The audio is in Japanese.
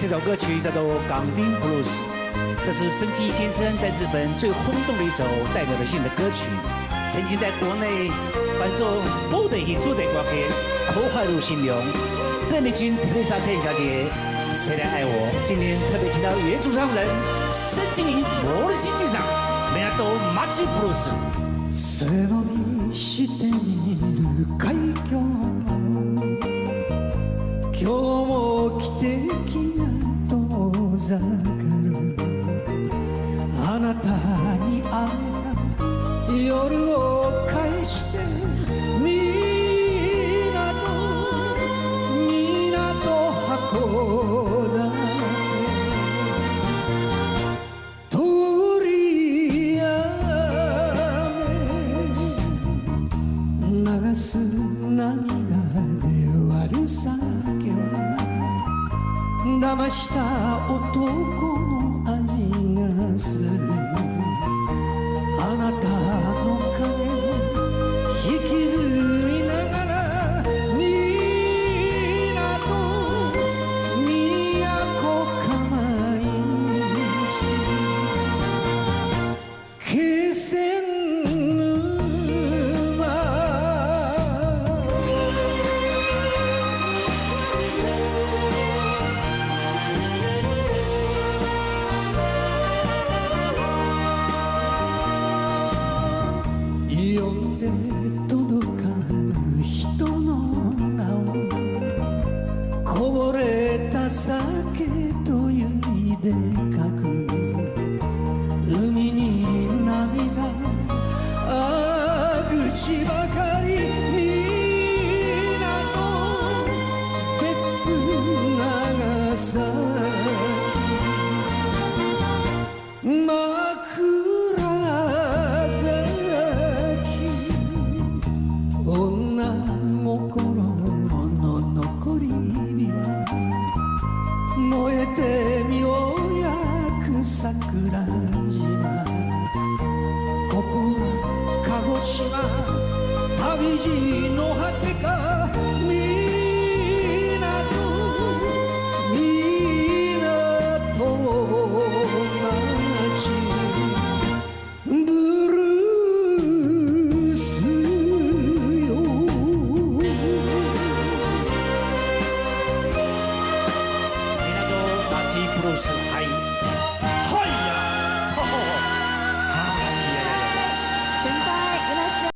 这首歌曲叫做《港町 Blues》，这是森吉先生在日本最轰动的一首代表性的歌曲，曾经在国内翻作《不得已主题歌曲》，口怀入心灵。邓丽君、特蕾莎天小姐，谁来愛我？今天特別請到原主唱人森吉モルシチさん、港町ブルース。背伸びしてみる海峡、今日も汽笛が遠ざかる。あなたに会えた夜を返して函館鳥やめ流す涙で割る酒は騙した男の味がする。あなたの影を引きずりながら届かぬ人の名をこぼれた酒と湯で書く。海に涙口ばかり港別府長崎女心の残り火は燃えて身を焼く桜島。ここは鹿児島旅路の果てか